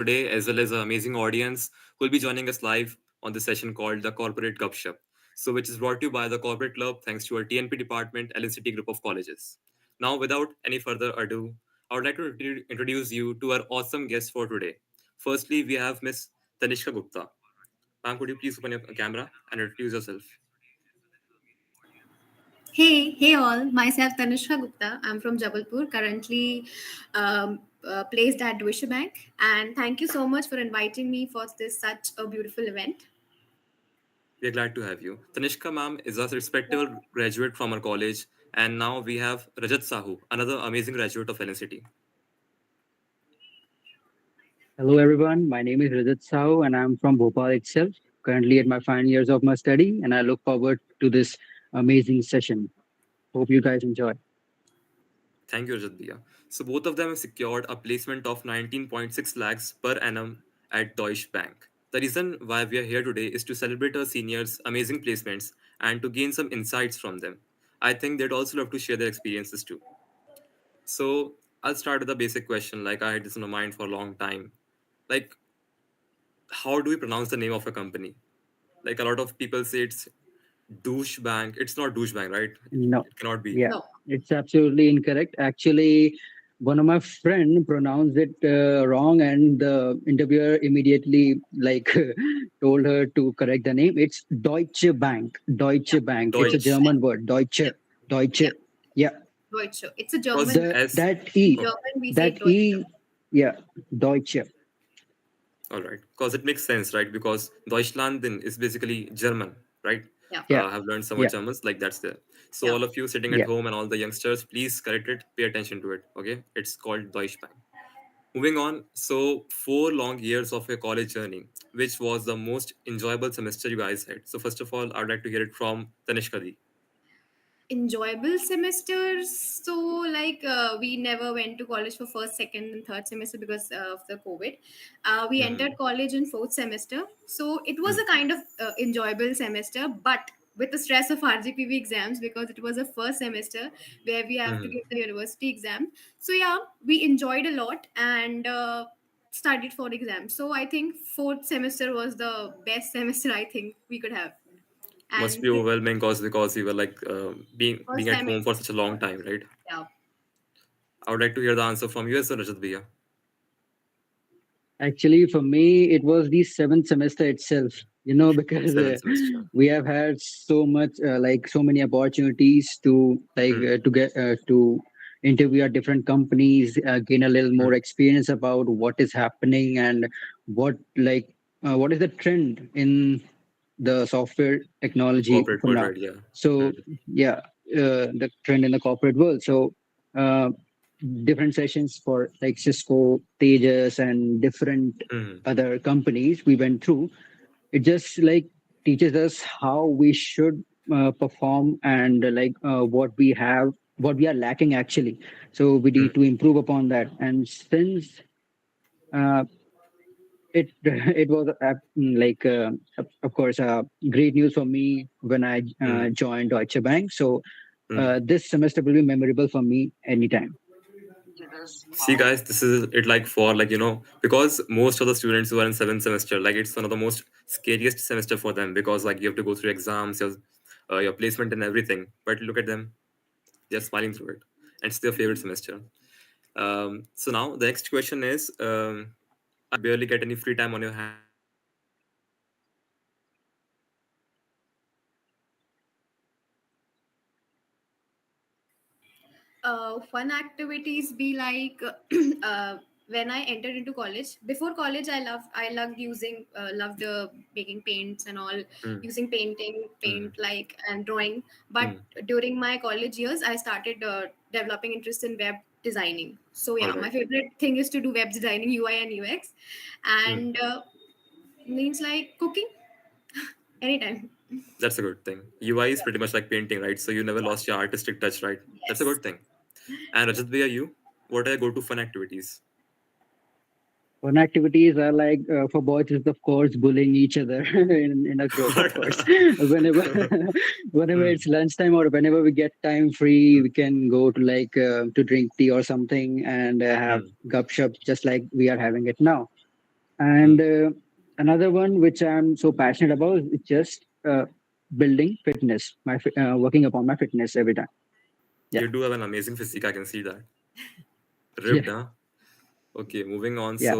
today, as well as an amazing audience who will be joining us live on this session called the Corporate Gupshup. So, which is brought to you by the Corporate Club thanks to our TNP department, LNCT group of colleges. Now, without any further ado, I would like to introduce you to our awesome guest for today. Firstly, we have Miss Tanishka Gupta. Ma'am, could you please open your camera and introduce yourself? Hey all. Myself Tanishka Gupta. I'm from Jabalpur, currently placed at Deutsche Bank. And thank you so much for inviting me for this such a beautiful event. We are glad to have you. Tanishka ma'am is a respectable graduate from our college, and now we have Rajat Sahu, another amazing graduate of LNCT. Hello everyone, my name is Rajat Sahu and I'm from Bhopal itself, currently at my final years of my study and I look forward to this amazing session. Hope you guys enjoy. Thank you, Rajat Bhaiya. So both of them have secured a placement of 19.6 lakhs per annum at Deutsche Bank. The reason why we are here today is to celebrate our seniors' amazing placements and to gain some insights from them. I think they'd also love to share their experiences too. So I'll start with a basic question. Like I had this in my mind for a long time. Like, how do we pronounce the name of a company? Like a lot of people say it's douche bank. It's not douche bank, right? No, It cannot be. yeah, No. it's absolutely incorrect. Actually, one of my friend pronounced it wrong and the interviewer immediately told her to correct the name. It's Deutsche Bank. Yeah. Deutsche Bank. It's a Deutsche Deutsch. Bank. German word. Deutsche. Yeah. Deutsche. Yeah. Yeah. Deutsche. It's a Because German. The as that E. In oh, German, we say That Deutsche. E. Yeah. Deutsche. all right, because it makes sense, right? Because Deutschlanden is basically German, right? Yeah. Yeah. I've learned some more Yeah. Germans, like that's there. So Yeah. all of you sitting at Yeah. home and all the youngsters, please correct it. Pay attention to it. Okay, it's called Deutsche Bank. Moving on. So 4 long years of your college journey, which was the most enjoyable semester you guys had? So first of all, I'd like to hear it from Tanishka Di. Enjoyable semesters, so we never went to college for first, second and third semester because of the COVID. We Hmm. entered college in fourth semester, so it was Hmm. a kind of enjoyable semester, but with the stress of RGPV exams because it was a first semester where we have to Hmm. give the university exam. So yeah, we enjoyed a lot and studied for exams. So I think fourth semester was the best semester I think we could have. Must And be overwhelming because you were like being first at time home for such a long time, right? yeah. I would like to hear the answer from you as well, Rajat Bhaiya. Actually, for me, it was the seventh semester itself, because Seventh semester. we have had so much, so many opportunities Hmm. to get to interview at different companies, gain a little more Hmm. experience about what is happening and what is the trend in the software technology Corporate for world, now. right? Yeah. So, Hmm. yeah, the trend in the corporate world. So, uh, different sessions for like Cisco, Tejas, and different Hmm. other companies we went through. It just like teaches us how we should perform and what we are lacking actually. So we Hmm. need to improve upon that. And since uh, it it was of course great news for me when I Hmm. joined Deutsche Bank. So Hmm. this semester will be memorable for me anytime. See, guys, this is it like for like because most of the students who are in seventh semester, like it's one of the most scariest semester for them because like you have to go through exams, your placement and everything. But look at them, they're smiling through it, and it's their favorite semester. So now the next question is, barely get any free time on your hands. So what are some fun activities you guys do in your free time? Fun activities be like when I entered into college. Before college, I loved using loved making paints and all, Hmm. using painting, Hmm. paint like and drawing. But Hmm. during my college years, I started developing interest in web designing. So All yeah, right. my favorite thing is to do web designing, UI and UX, Hmm. and means like cooking anytime. That's a good thing. UI is pretty much like painting, right? So you never lost your artistic touch, right? That's a Yes. good thing. And Rajat Bhaiya, you? What are your go-to fun activities? Fun activities are like for boys is of course bullying each other in a group of course. Whenever whenever Hmm. it's lunchtime or whenever we get time free, we can go to to drink tea or something and have Hmm. gupshup just like we are having it now. And Hmm. another one which I'm so passionate about is just building fitness, working upon my fitness every time. Yeah, You do have an amazing physique. I can see that. yeah, Ripped, huh? Okay, moving on. yeah.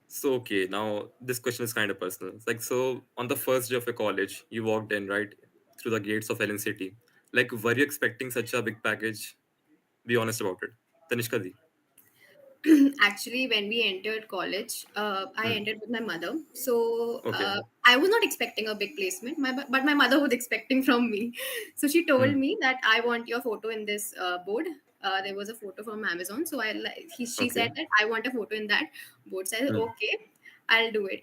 So okay, now this question is kind of personal. It's like, so on the first day of your college, you walked in, right, through the gates of Ellen City. Like, were you expecting such a big package? Be honest about it. Tanishka di. Actually, when we entered college, I Hmm. entered with my mother. So Okay. I was not expecting a big placement, but my mother was expecting from me. So she told Hmm. me that I want your photo in this board. There was a photo from Amazon. So she said Okay. that I want a photo in that board. So I said, Hmm. okay, I'll do it.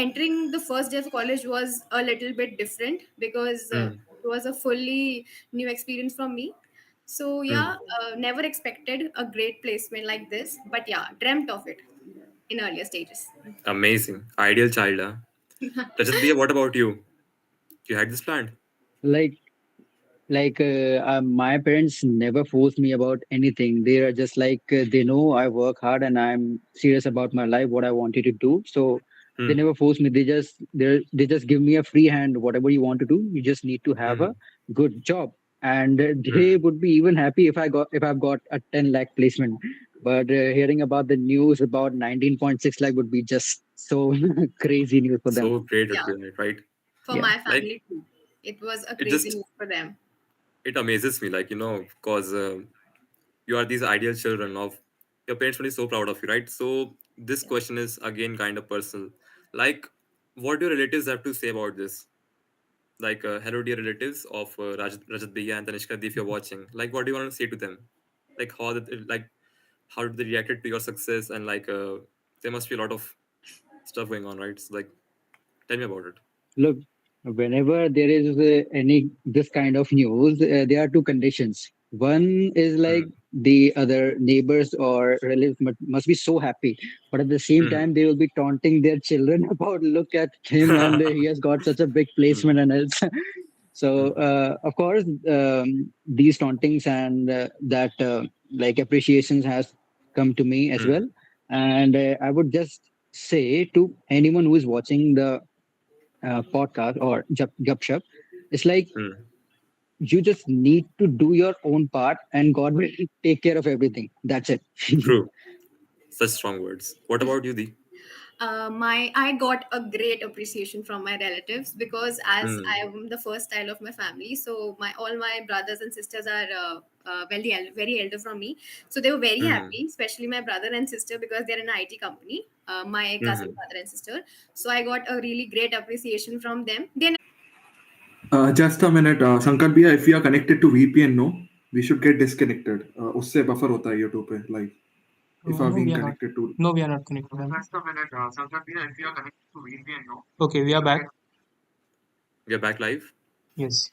Entering the first day of college was a little bit different because Hmm. it was a fully new experience from me. So Hmm. yeah, never expected a great placement like this, but yeah, dreamt of it in earlier stages. Amazing. Ideal child, huh? Rajat Bhaiya, what about you? You had this planned? Like my parents never force me about anything. They are just like they know I work hard and I'm serious about my life, what I wanted to do. So they Hmm. never force me. They just give me a free hand. Whatever you want to do, you just need to have a Hmm. good job. And they Hmm. would be even happy if I've got a 10 lakh placement. But hearing about the news about 19.6 lakh would be just so crazy news for them. So great would Yeah, be on it, right? for Yeah. my Like, family too. It was a it crazy just news for them. it amazes me, like, because you are these ideal children of your parents will be so proud of you, right? So this Yeah. question is again kind of personal. Like, what do your relatives have to say about this? Like, hello, dear relatives of Rajat Bhaiya and Tanishka, if you're watching. Like, what do you want to say to them? Like, how did they reacted to your success? And like, there must be a lot of stuff going on, right? So like, tell me about it. Look, whenever there is any this kind of news, there are two conditions. One is like Hmm. the other neighbors or relatives must be so happy, but at the same Hmm. time they will be taunting their children about look at him and he has got such a big Hmm. placement and else. So Hmm. of course these tauntings and that like appreciations has come to me as Hmm. well, and I would just say to anyone who is watching the podcast or Gupshup, it's like Hmm. you just need to do your own part and God will take care of everything. That's it. True. Such strong words. What about you, Di? My I got a great appreciation from my relatives because as Hmm. I am the first child of my family, so my all my brothers and sisters are very elder from me, so they were very Hmm. happy, especially my brother and sister because they're in an IT company. My cousin Hmm. brother and sister, so I got a really great appreciation from them. Just a minute, Shankar Bhaiya, if we are connected to VPN, no, we should get disconnected. उससे buffer होता है YouTube पे live. If are No, we being are not. connected to. No, we are not connected. Okay, we are back. We are back live. Yes.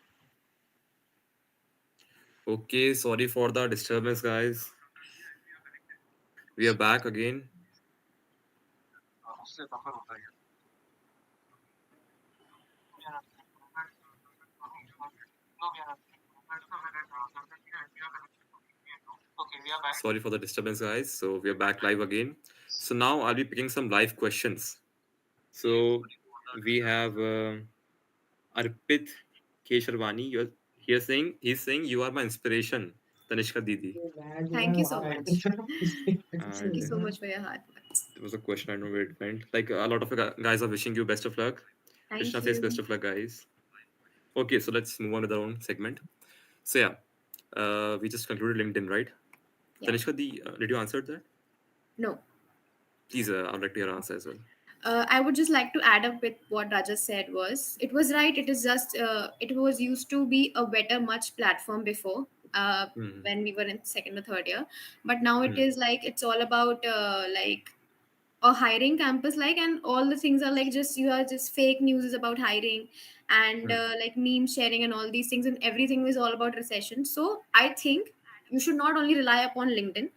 Okay, sorry for the disturbance, guys. We are back again. Sorry for the disturbance, guys. So we are back live again. So now I'll be picking some live questions. So we have Arpit Kesharwani. He's saying you are my inspiration, Tanishka Didi. Thank you so much. Thank you And so much for your hard words. there was a question, I don't know where it went. Like, a lot of guys are wishing you best of luck. Krishna Thank says best you. of luck, guys. Okay, so let's move on to the own segment. So yeah, we just concluded LinkedIn, right? Yeah. Tanishka, did you answer that? No. Please, I'd like to hear your answer as well. I would just like to add up with what Raja said was it was right. It is just it was used to be a better much platform before Hmm. when we were in second or third year, but now it Hmm. is like it's all about like a hiring campus like, and all the things are like just you are just fake news is about hiring and Hmm. like meme sharing and all these things, and everything is all about recession. So I think you should not only rely upon LinkedIn.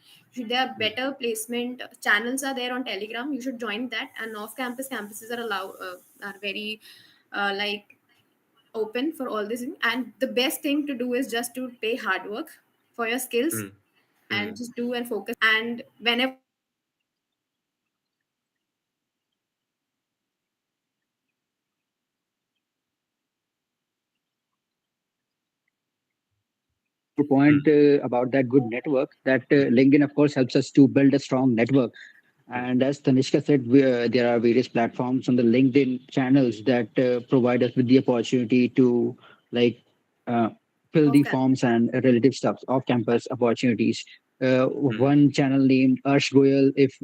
There are Hmm. better placement channels are there on Telegram. You should join that, and off campus campuses are are very like open for all this, and the best thing to do is just to pay hard work for your skills Hmm. Hmm. and just do and focus, and whenever point Hmm. about that good network, that LinkedIn, of course, helps us to build a strong network. Hmm. And as Tanishka said, there are various platforms on the LinkedIn channels that provide us with the opportunity to like uh, fill Off the campus. forms and relative stuff off campus opportunities. Hmm. One channel named Arsh Goyal, if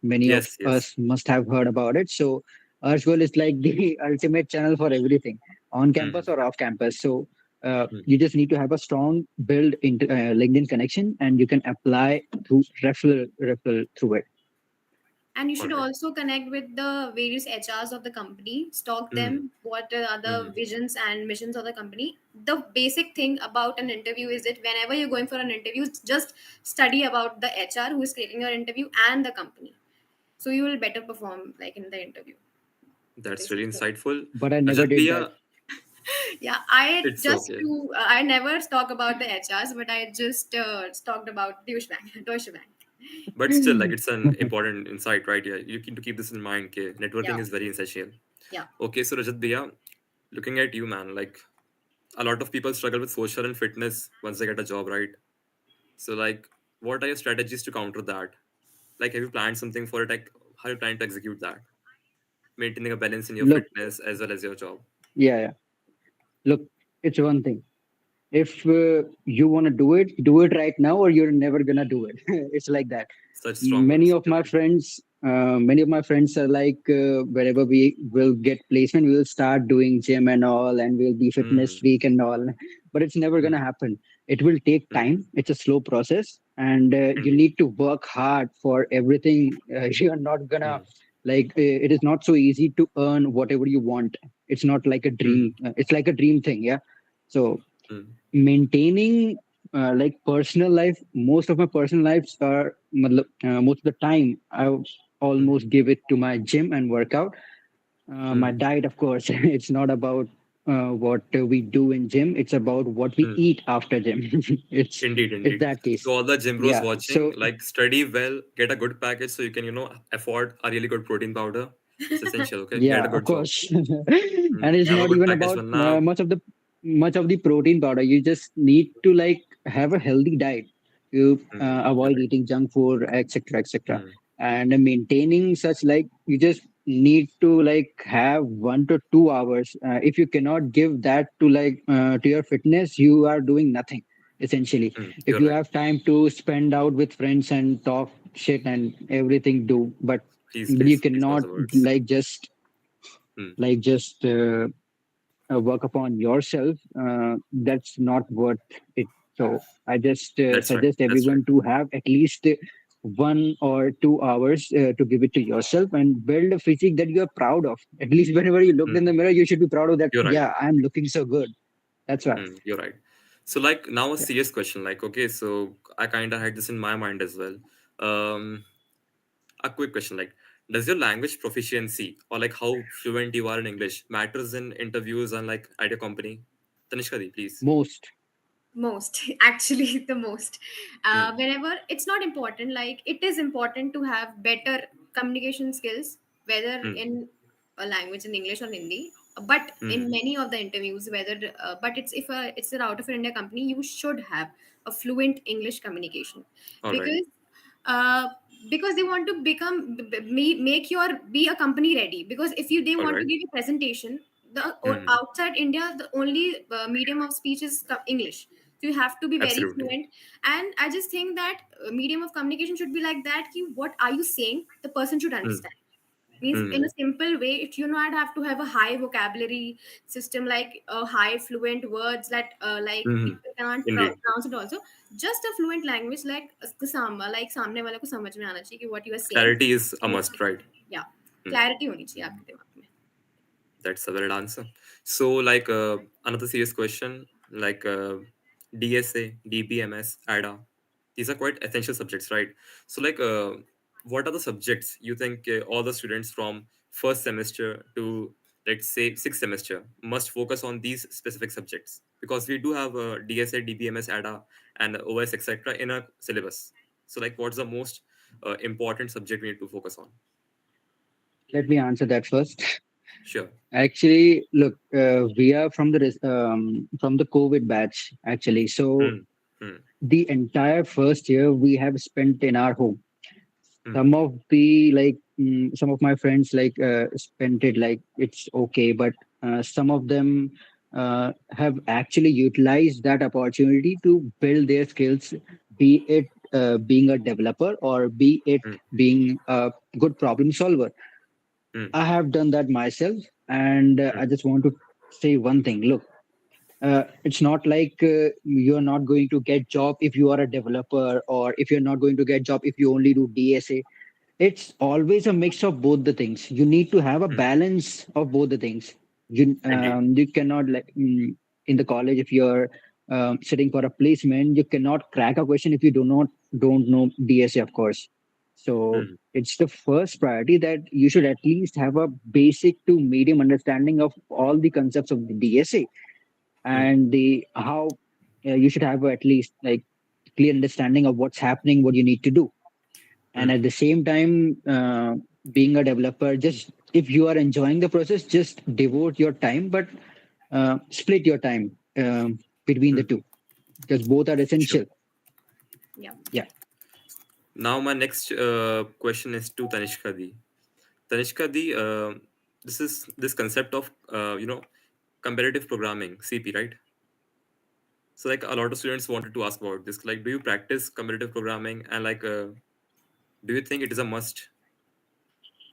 many of Yes, yes. us must have heard about it. So Arsh Goyal is like the ultimate channel for everything on Hmm. campus or off campus. So Hmm. you just need to have a strong build into LinkedIn connection, and you can apply through referral through it. And you All should right. also connect with the various HRs of the company, stalk Hmm. them, what are the Hmm. visions and missions of the company. The basic thing about an interview is that whenever you're going for an interview, just study about the HR who is creating your interview and the company. So you will better perform like in the interview. The That's basic really thing. insightful. But I never Rajat did that. Bhaiya, Yeah, I it's just okay. to I never talk about the HRs, but I just talked about Deutsche Bank. Deutsche Bank. But still, like it's an important insight, right? Yeah, you need to keep this in mind. Okay, networking Yeah, is very essential. yeah. Okay, so Rajat Bhaiya, looking at you, man, like a lot of people struggle with social and fitness once they get a job, right? So, like, what are your strategies to counter that? Like, have you planned something for it? Like, how are you planning to execute that? Maintaining a balance in your Look, fitness as well as your job. yeah, yeah. Look, it's one thing. If you want to do it right now, or you're never gonna do it. It's like that. Such strong Many words. of You're my right. friends, are like, wherever we will get placement, we will start doing gym and all, and we'll be fitness Hmm. freak and all. But it's never Hmm. gonna happen. It will take Hmm. time. It's a slow process, and you Indeed. need to work hard for everything. You are not gonna Hmm. like. It is not so easy to earn whatever you want. It's not like a Hmm. dream. It's like a dream thing, yeah. So Hmm. maintaining like personal life, most of my personal lives are most of the time I Hmm. almost give it to my gym and workout. My Hmm. diet, of course, it's not about what we do in gym, it's about what we Hmm. eat after gym. Indeed, It's indeed. that case. So all the gym bros Yeah, watching, so like study well, get a good package so you can, afford a really good protein powder. It's essential, okay? Get yeah, a of good job. course. And it's Have a not good even package about for now. much of the protein powder. You just need to like have a healthy diet. You You're avoid right. eating junk food, etc., etc. Hmm. And maintaining such, like, you just need to like have 1 to 2 hours. If you cannot give that to like to your fitness, you are doing nothing essentially. If You're you right. have time to spend out with friends and talk shit and everything, do. Please, But you please watch cannot the words. like Hmm. just work upon yourself. That's not worth it. So I just That's right. suggest That's right. everyone to have at least 1 or 2 hours to give it to yourself and build a physique that you are proud of. At least whenever you look in the Hmm. mirror, you should be proud of that. You're right. Yeah, I'm looking so good. That's why. You're right. So, like, now a Yeah. serious question. Like, okay, so I kind of had this in my mind as well. Um, a quick question, like, does your language proficiency or like how fluent you are in English matters in interviews and like at your company? Tanishka, di, please. Most. Most actually the most. Hmm. Whenever it's not important, like it is important to have better communication skills, whether Hmm. in a language in English or Hindi. But in Hmm. many of the interviews, whether but it's if it's an out of India company, you should have a fluent English communication, All right. because uh, because they want to make your be a company ready. Because if you they All want to right. give a presentation, the Hmm. outside India, the only medium of speech is English. So you have to be very Absolutely. fluent. And I just think that medium of communication should be like that, ki what are you saying, the person should Hmm. understand. Means Hmm. in a simple way, it you not have to have a high vocabulary system, like high fluent words that like Hmm. people cannot Indeed. pronounce it also. Just a fluent language, like the like सामने वाले को समझ में आना चाहिए कि what you are saying. Clarity is a must, right? Yeah, Hmm. clarity होनी चाहिए आपके दिमाग में. That's a valid answer. So, like, another serious question, like DSA, DBMS, ADA, these are quite essential subjects, right? So, like, what are the subjects you think all the students from first semester to, let's say, sixth semester must focus on these specific subjects? Because we do have DSA, DBMS, ADA, and OS, etc. in a syllabus. So, like, what's the most important subject we need to focus on? Let me answer that first. Sure. Actually, look, we are from the COVID batch, actually. So Hmm. Hmm. The entire first year we have spent in our home. Hmm. Some of my friends spent it like it's okay, but some of them have actually utilized that opportunity to build their skills, be it being a developer or be it Hmm. being a good problem solver. Hmm. I have done that myself, and Hmm. I just want to say one thing. Look, it's not like you're not going to get job if you are a developer, or if you're not going to get job if you only do DSA. It's always a mix of both the things. You need to have a Hmm. balance of both the things. Indeed. You cannot in the college, if you're sitting for a placement, you cannot crack a question if you don't know DSA, of course. So Hmm. it's the first priority that you should at least have a basic to medium understanding of all the concepts of the DSA, Hmm. and the how you should have at least like clear understanding of what's happening, what you need to do. And Hmm. at the same time, being a developer, just if you are enjoying the process, just devote your time, but split your time between the Hmm. two, because both are Sure. essential. Yeah. Yeah. Now my next question is to Tanishka Di. Tanishka Di, this is this concept of comparative programming (CP), right? So like a lot of students wanted to ask about this. Like, do you practice comparative programming, and do you think it is a must?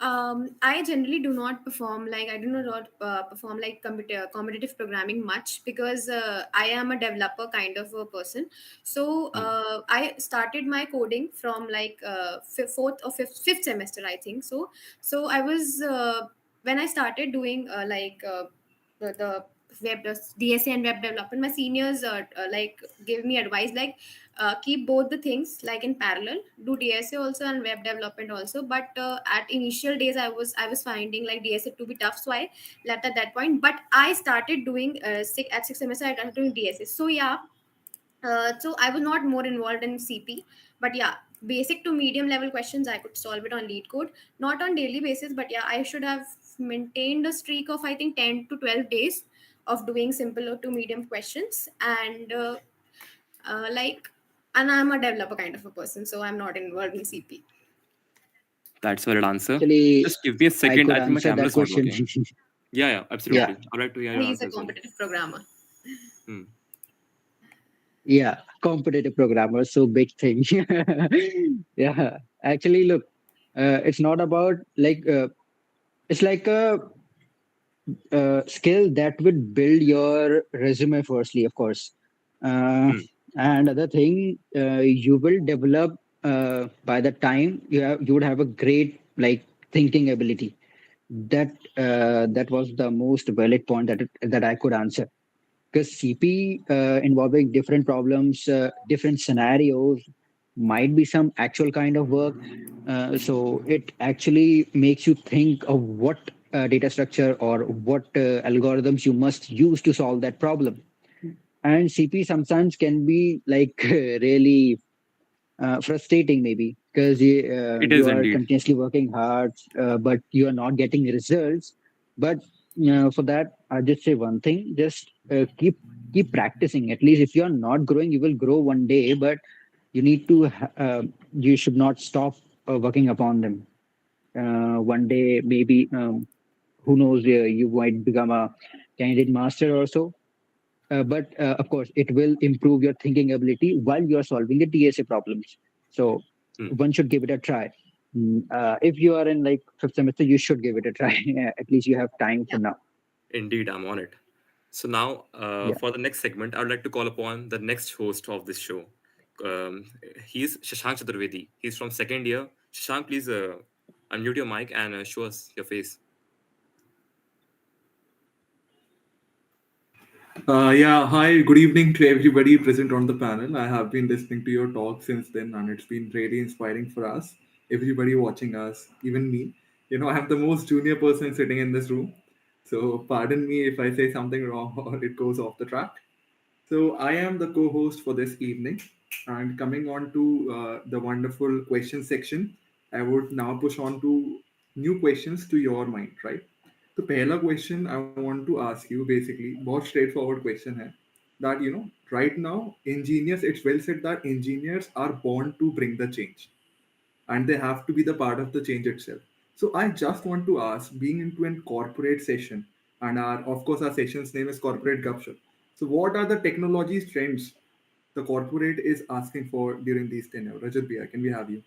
I generally do not perform like I do not perform like competitive programming much because I am a developer kind of a person. So Hmm. I started my coding from like fourth or fifth semester, I think. So I was when I started doing the web DSA and web development, my seniors like gave me advice like keep both the things like in parallel, do DSA also and web development also. But at initial days I was finding like DSA to be tough, so I left at that point. But I started doing at sixth semester I started doing DSA. So yeah, so I was not more involved in CP, but yeah, basic to medium level questions I could solve it on lead code, not on daily basis, but yeah, I should have maintained a streak of I think 10 to 12 days of doing simple to medium questions. And like, and I'm a developer kind of a person, so I'm not involved in CP. That's a valid answer. Actually, Just give me a I second. could I think my answer camera that is not question. working. Yeah, yeah, Yeah. absolutely. I'd like to hear And your he's answer a as well. competitive programmer. Hmm. Yeah, competitive programmer, so big thing. Yeah, actually, look, it's not about it's like a skill that would build your resume firstly, of course. uh, Hmm. and other thing, you will develop by the time you would have a great thinking ability. That was the most valid point that I could answer, because CP involving different problems, different scenarios, might be some actual kind of work. So it actually makes you think of what data structure or what algorithms you must use to solve that problem. And CP sometimes can be really frustrating, maybe, because It you is are indeed. continuously working hard, but you are not getting results. But for that, I just say one thing: just keep practicing. At least if you are not growing, you will grow one day. But you need to you should not stop working upon them. One day, maybe, who knows, you might become a candidate master or so. But of course, it will improve your thinking ability while you are solving the DSA problems. So Hmm. one should give it a try. If you are in fifth semester, you should give it a try. At least you have time for Yeah. now. Indeed, I'm on it. So now, Yeah. for the next segment, I would like to call upon the next host of this show. He's Shashank Chaturvedi. He's from second year. Shashank, please unmute your mic and show us your face. Yeah, hi, good evening to everybody present on the panel. I have been listening to your talk since then, and it's been really inspiring for us, everybody watching us, even me. You know, I'm the most junior person sitting in this room, so pardon me if I say something wrong or it goes off the track. So, I am the co host for this evening, and coming on to the wonderful question section, I would now push on to new questions to your mind, right? तो पहला question I want to ask you basically बहुत straightforward question है that right now engineers, it's well said that engineers are born to bring the change, and they have to be the part of the change itself. So I just want to ask, being into a corporate session, and our of course our session's name is Corporate Gupshup. So what are the technologies trends the corporate is asking for during these tenure? Rajat Bhaiya, can we have you?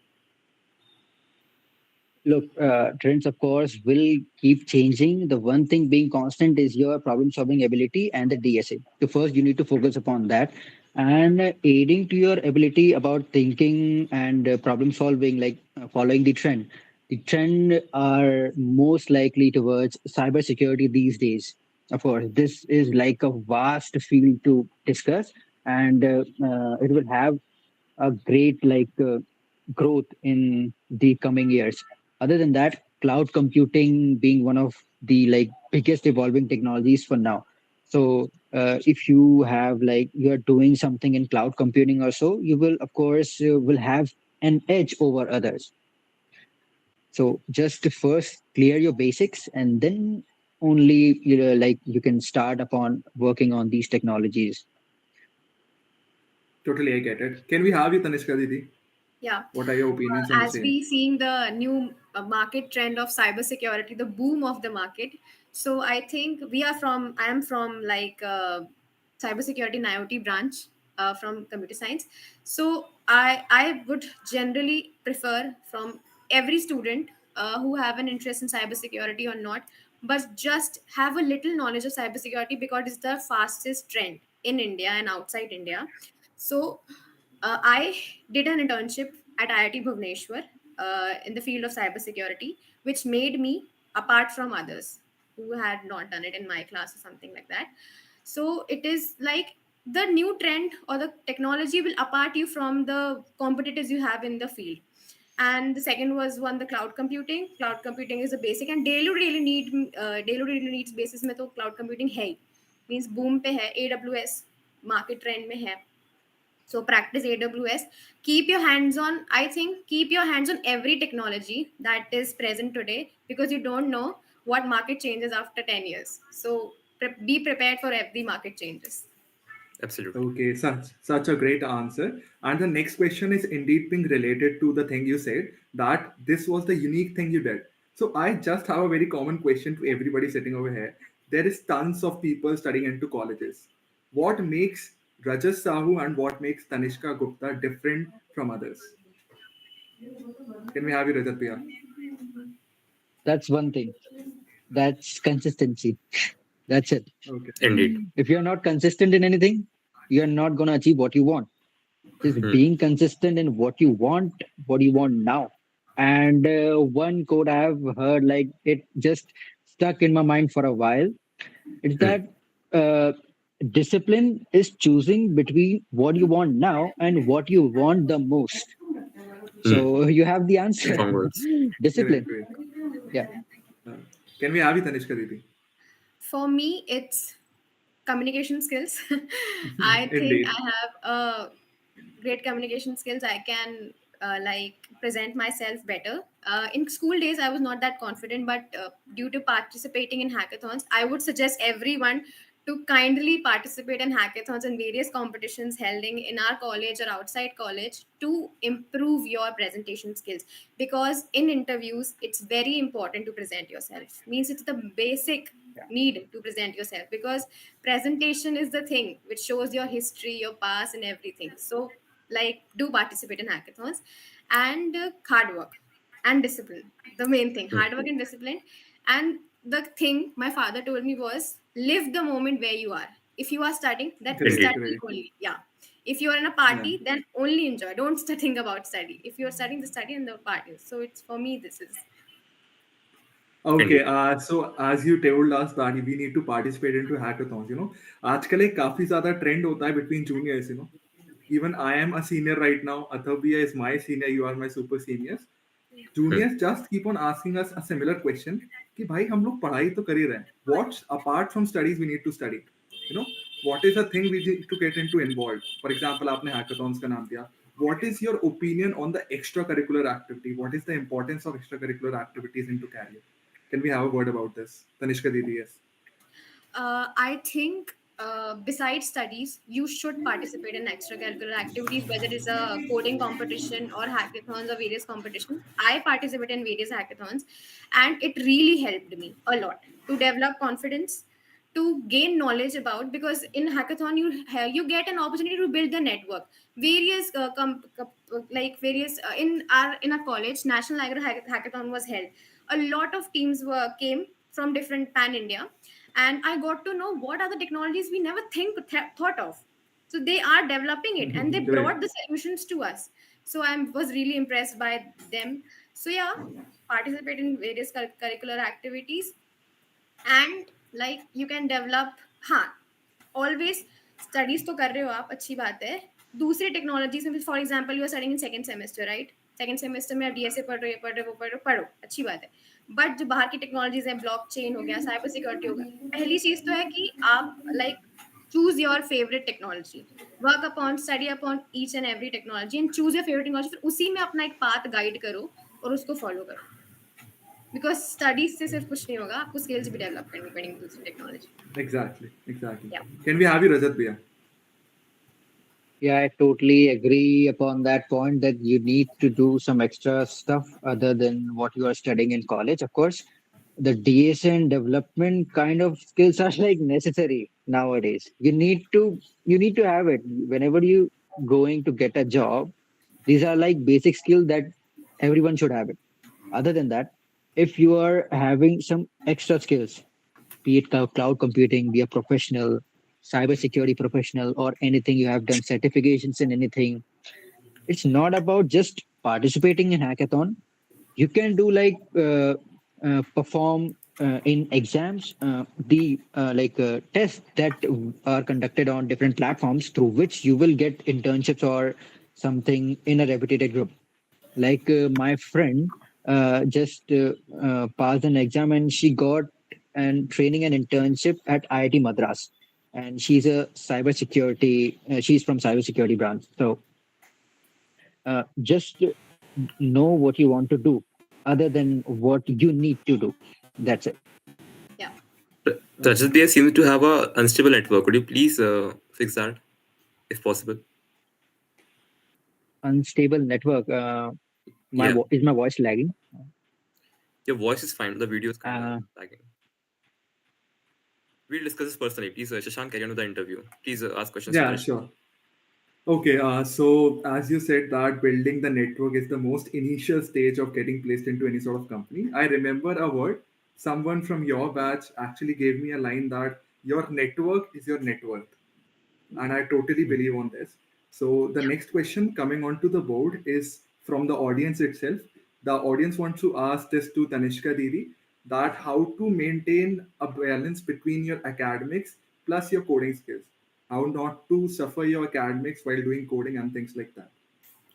Look, trends, of course, will keep changing. The one thing being constant is your problem solving ability and the DSA. So, first, you need to focus upon that. And aiding to your ability about thinking and problem solving, like following the trend. The trend are most likely towards cybersecurity these days. Of course, this is like a vast field to discuss, and it will have a great growth in the coming years. Other than that, cloud computing being one of the biggest evolving technologies for now. So if you have you're doing something in cloud computing or so, you will of course will have an edge over others. So just to first clear your basics, and then only you can start upon working on these technologies. Totally, I get it. Can we have you, Tanishka Didi? Yeah. What are your opinions on the As same? we seeing the new market trend of cybersecurity, the boom of the market. So I think I am from cybersecurity and IoT branch from computer science. So I would generally prefer from every student who have an interest in cybersecurity or not, but just have a little knowledge of cybersecurity because it's the fastest trend in India and outside India. So I did an internship at IIT Bhubaneswar in the field of cybersecurity, which made me apart from others who had not done it in my class or something like that. So it is like the new trend or the technology will apart you from the competitors you have in the field. And the second was one, the cloud computing. Cloud computing is a basic and daily daily needs basis में तो cloud computing है ही. Means boom पे है, AWS market trend में है. So practice AWS. Keep your hands on, I think, keep your hands on every technology that is present today because you don't know what market changes after 10 years. So be prepared for every market changes. Absolutely. Okay, such a great answer. And the next question is indeed being related to the thing you said, that this was the unique thing you did. So I just have a very common question to everybody sitting over here. There is tons of people studying into colleges. What makes Rajat Sahu and what makes Tanishka Gupta different from others? Can we have you, Rajat Bhaiya? That's one thing. That's consistency. That's it. Okay. Indeed. If you're not consistent in anything, you're not going to achieve what you want. Just Hmm. being consistent in what you want now. And one quote I have heard, like it just stuck in my mind for a while. It's Hmm. that uh, discipline is choosing between what you want now and what you want the most. Hmm. So you have the answer. Strong words. Great, Discipline. great. Yeah. Uh, can we have you, Tanishka Didi? For me, it's communication skills. I think Indeed. I have great communication skills. I can present myself better. In school days, I was not that confident, but due to participating in hackathons, I would suggest everyone to kindly participate in hackathons and various competitions held in our college or outside college to improve your presentation skills, because in interviews it's very important to present yourself. Means it's the basic need to present yourself, because presentation is the thing which shows your history, your past and everything. So do participate in hackathons. And hard work and discipline, the main thing, Hmm. hard work and discipline. And the thing my father told me was, live the moment where you are. If you are studying, then Great, Indeed. study great. only. Yeah. If you are in a Yeah. party, then only enjoy, don't think about study. If you're studying, the study and the party. So it's, for me, this is. Okay, Indeed. so as you told us that we need to participate into hackathons, आजकल एक काफी ज्यादा trend होता है between juniors. Even I am a senior right now. Athavya is my senior. You are my super seniors. Hmm. Juniors just keep on asking us a similar question कि भाई हम लोग पढ़ाई तो कर ही रहे हैं. What apart from studies we need to study? You know, what is the thing we need to get into involved? For example, आपने hackathons का नाम दिया. What is your opinion on the extracurricular activity? What is the importance of extracurricular activities into career? Can we have a word about this? Tanishka Didi, yes. I think besides studies, you should participate in extracurricular activities, whether it's a coding competition or hackathons or various competitions. I participate in various hackathons, and it really helped me a lot to develop confidence, to gain knowledge about, because in hackathon you get an opportunity to build the network. Various like various in our college, national agro hackathon was held. A lot of teams were came from different pan India, and I got to know what are the technologies we never thought of. So they are developing it, and they Great. brought the solutions to us. So I was really impressed by them. So yeah, participate in various curricular activities, and like you can develop. हाँ, always studies तो कर रहे हो आप, अच्छी बात है. दूसरी टेक्नोलॉजीज में, for example you are studying in second semester, right? Second semester में आप डीएसए पढ़ रहे हो, पढ़ रहे हो, पढ़ रहे हो, पढ़ो, अच्छी बात है. बट जो बाहर की टेक्नोलॉजीज है, ब्लॉक चेन हो गया, साइबर सिक्योरिटी हो गया, पहली चीज तो है कि आप like choose your favourite technology, work upon, study upon each and every technology and choose your favourite technology. फिर उसी में अपना एक पाथ गाइड करो और उसको फॉलो करो, बिकॉज स्टडीज से सिर्फ कुछ नहीं होगा, आपको स्किल्स भी डेवलप करनी पड़ेंगी दूसरी टेक्नोलॉजी. Exactly. Exactly. या Can we have you, Rajat Bhaiya? Yeah, I totally agree upon that point that you need to do some extra stuff other than what you are studying in college. Of course, the DSN development kind of skills are like necessary nowadays. You need to have it whenever you going to get a job. These are like basic skills that everyone should have it. Other than that, if you are having some extra skills, be it cloud computing, be a professional, cybersecurity professional, or anything you have done certifications in anything. It's not about just participating in hackathon. You can do like perform in exams, the tests that are conducted on different platforms through which you will get internships or something in a reputed group. Like my friend just passed an exam and she got and training and internship at IIT Madras, and she's a cybersecurity. She's from cybersecurity branch. So just know what you want to do, other than what you need to do. That's it. yeah. Rajat Bhaiya seems to have a unstable network. Could you please fix that if possible? Unstable network. Yeah, Is my voice lagging? your voice is fine. The video is kind of Uh, lagging. We'll discuss this personally. Please, Shashank, carry on with the interview. Please ask questions to Yeah, Tanishka. sure. Okay, so as you said that building the network is the most initial stage of getting placed into any sort of company. I remember a word someone from your batch actually gave me a line that your network is your net worth, and I totally believe on this. So the next question coming onto the board is from the audience itself. The audience wants to ask this to Tanishka Didi that how to maintain a balance between your academics plus your coding skills. How not to suffer your academics while doing coding and things like that.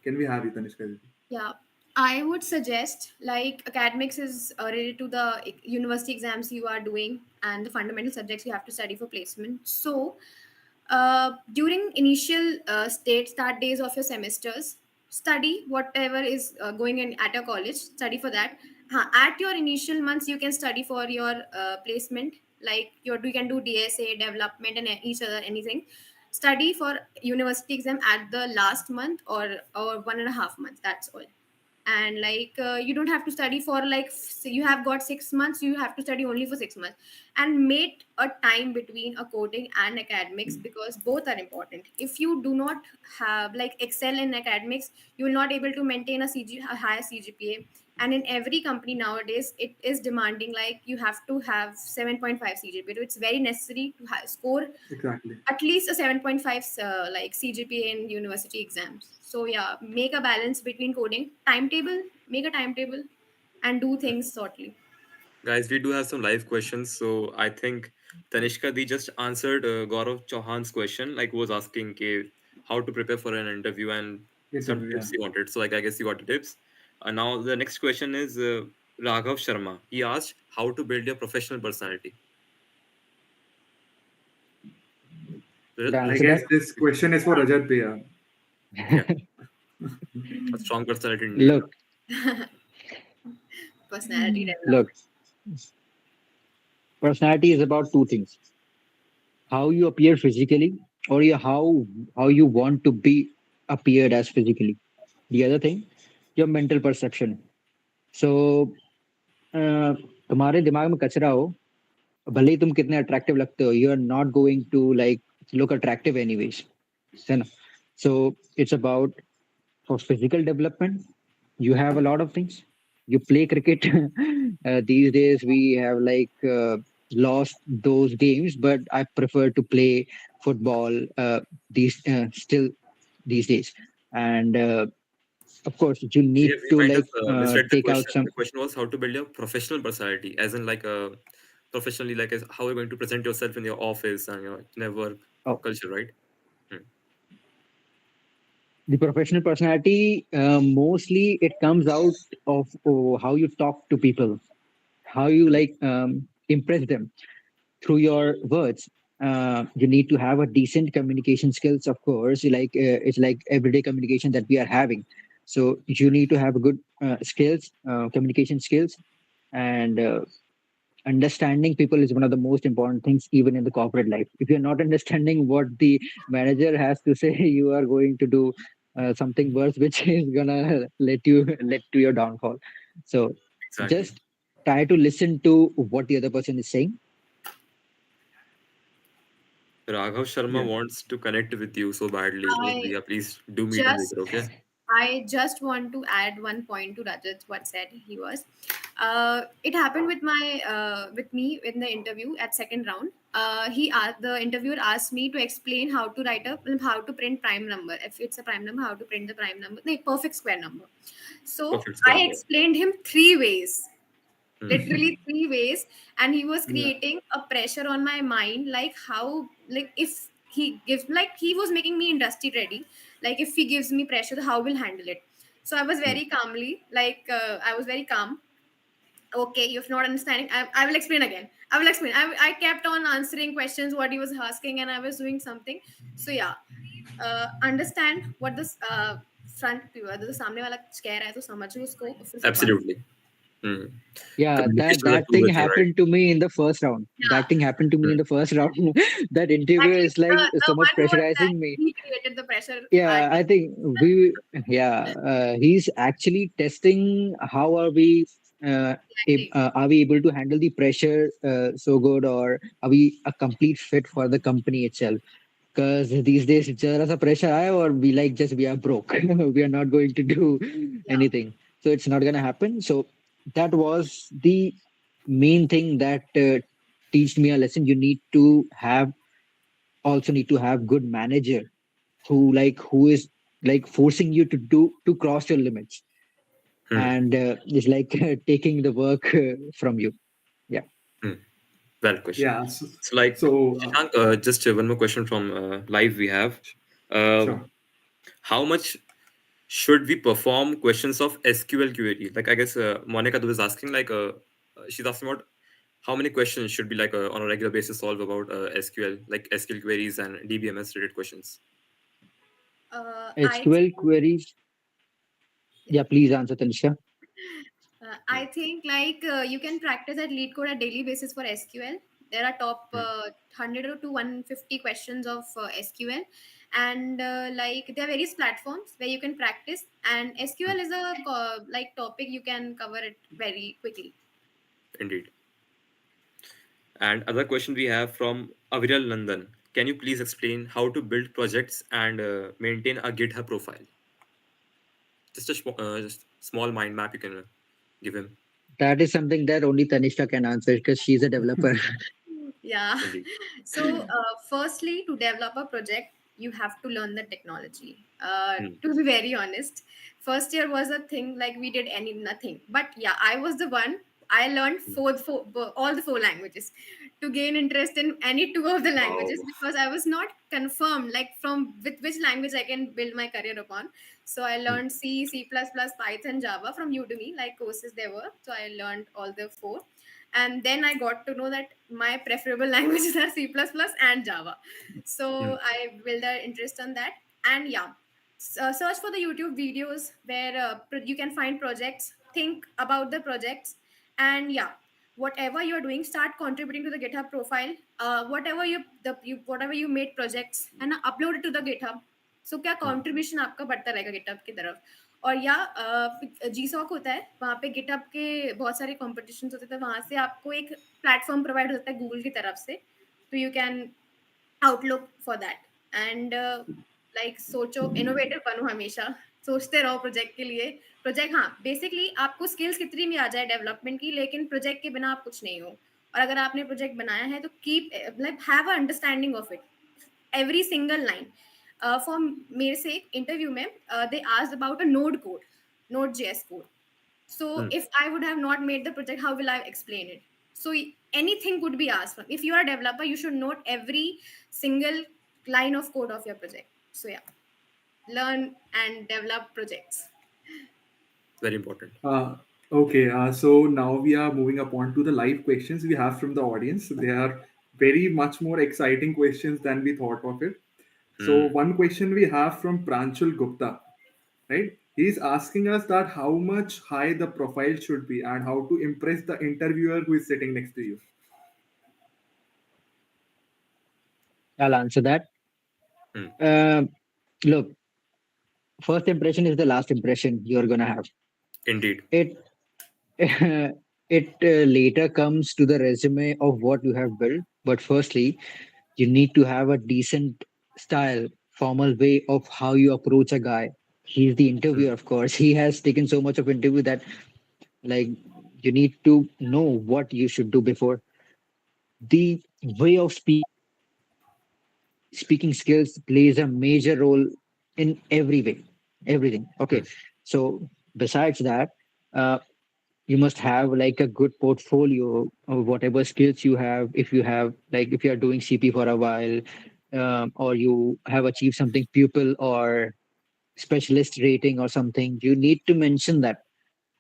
Can we have you, Tanishka Didi? Yeah, I would suggest like academics is related to the university exams you are doing and the fundamental subjects you have to study for placement. So, during initial start days of your semesters, study whatever is going in at your college. Study for that. At your initial months, you can study for your placement. Like you can do DSA development and each other anything. Study for university exam at the last month or 1.5 months. That's all. And like you don't have to study for like you have got 6 months, you have to study only for 6 months, and make a time between a coding and academics, because both are important. If you do not have like excel in academics, you will not able to maintain a higher CGPA. And in every company nowadays, it is demanding like you have to have 7.5 CGPA. So it's very necessary to score Exactly. at least a 7.5 like CGPA in university exams. So yeah, make a balance between coding, timetable, make a timetable, and do things shortly. Guys, we do have some live questions. So I think Tanishka Di just answered Gaurav Chauhan's question, like who was asking okay, how to prepare for an interview and some Interview, yeah. tips he wanted. So like I guess you got the tips. Now the next question is Raghav Sharma. He asked how to build your professional personality. Should I Rajat, I answer guess that? this question is for Rajat Bhaiya. yeah, a strong personality indeed. Look, Personality look. development. Personality is about two things: how you appear physically, or how you want to be appeared as physically. The other thing, your mental perception. So तुम्हारे दिमाग में कचरा हो, भले ही तुम कितने attractive लगते हो, you are not going to like look attractive anyways, है ना? So it's about for physical development. You have a lot of things. You play cricket. These days we have lost those games, but I prefer to play football these still these days. And of course you need We to might have misread the take out question. some. The question was how to build your professional personality, as in like professionally, like as how you're going to present yourself in your office and your in a work Oh, culture, right? Hmm. the professional personality, mostly it comes out of how you talk to people, how you impress them through your words. You need to have a decent communication skills, of course. It's like everyday communication that we are having. So you need to have a good skills, communication skills, and understanding people is one of the most important things, even in the corporate life. If you're not understanding what the manager has to say, you are going to do something worse, which is gonna let to your downfall. So Exactly. just try to listen to what the other person is saying. Raghav Sharma Yeah. wants to connect with you so badly. Like, I Diya, please do meet him just later, okay? I just want to add one point to Rajat what said he was. It happened with my with me in the interview at second round. The interviewer asked me to explain how to print prime number. If it's a prime number, how to print the prime number, the perfect square number. So Perfect square I number. explained him three ways, Hmm. literally three ways, and he was Yeah. creating a pressure on my mind, like how, like if he gives, like he was making me industry ready, like if he gives me pressure, how we'll handle it. So I was Hmm. very calmly, I was very calm. Okay, you're not understanding, I will explain again, I will explain. I kept on answering questions what he was asking, and I was doing something. So yeah, understand what this front अगर तो सामने वाला कह रहा है तो समझो उसको और फिर उसको करो. Absolutely. Hmm. Yeah, that Communication is a that tool thing with you, right? happened to me in the first round. That thing Yeah, happened to me in Hmm. the first round. That interviewer actually is like the so much one who was that pressurizing me. he created the pressure. Yeah, I think we, yeah, he's actually testing how Exactly. are we able to handle the pressure so good, or are we a complete fit for the company itself? Because these days, जरा सा pressure आए और we like just we are broke. We are not going to do Yeah. anything. So it's not gonna happen. So that was the main thing that teach me a lesson. You need to have also need to have good manager who is like forcing you to do to cross your limits, Hmm. and is like taking the work from you. Yeah. Hmm. Well question. Yeah. So, So, like, so Shashank, just one more question from live we have. Uh, sure. how much should we perform questions of SQL query? Like, I guess Monica was asking, like, she's asking about how many questions should be like on a regular basis solve about SQL, like SQL queries and DBMS related questions. I SQL queries. Yeah, please answer, Tanisha. Hmm. I think you can practice at lead code at daily basis for SQL. There are top Hmm. 100 to 150 questions of SQL, and there are various platforms where you can practice. And Hmm. SQL is a topic you can cover it very quickly. Indeed. And other question we have from Aviral Nandan. Can you please explain how to build projects and maintain a GitHub profile? Just a just small mind map you can give him. That is something that only Tanishka can answer because she's a developer. Yeah. Indeed. So, firstly, to develop a project, you have to learn the technology. Hmm. To be very honest, first year was a thing like we did any nothing. But yeah, I was the one. I learned Hmm. all the four languages to gain interest in any two of the Wow. languages, because I was not confirmed like from with which language I can build my career upon. So I Hmm. learned C, C++, Python, Java from Udemy, like courses there were. So I learned all the four, and then I got to know that my preferable languages are C++ and Java. Hmm. So I built an interest on that. And yeah, search for the YouTube videos where you can find projects, think about the projects. And yeah, whatever you're doing, start contributing to the GitHub profile. Whatever you made projects है ना, upload it to the GitHub. So क्या contribution आपका बढ़ता रहेगा GitHub की तरफ. और या GSOC होता है, वहाँ पे GitHub के बहुत सारे competitions होते थे, वहाँ से आपको एक platform provide होता है Google की तरफ से, तो you can outlook for that. And like सोचो, innovative बनो हमेशा, सोचते रहो प्रोजेक्ट के लिए. प्रोजेक्ट, हाँ, बेसिकली आपको स्किल्स कितनी भी आ जाए डेवलपमेंट की, लेकिन प्रोजेक्ट के बिना आप कुछ नहीं हो. और अगर आपने प्रोजेक्ट बनाया है तो keep like have a understanding of it, every single line. For मेरे से एक इंटरव्यू में they asked about a node JS code. So if I would have not made the project, how will I explain it? So anything could be asked from. If you are a developer, you should note every single line of code of your project. So yeah, learn and develop projects. Very important. Okay, so now we are moving upon to the live questions we have from the audience. They are very much more exciting questions than we thought of it. So one question we have from Pranchul Gupta, right? He's asking us that how much high the profile should be and how to impress the interviewer who is sitting next to you. I'll answer that. Hmm. Look, first impression is the last impression you're gonna have. Indeed. It it later comes to the resume of what you have built, but firstly, you need to have a decent style, formal way of how you approach a guy. He's the interviewer, of course. He has taken so much of interview that like you need to know what you should do before. The way of speaking skills plays a major role in every way, everything. Okay, so besides that, uh, you must have like a good portfolio of whatever skills you have. If you have like if you are doing CP for a while, or you have achieved something pupil or specialist rating or something, you need to mention that.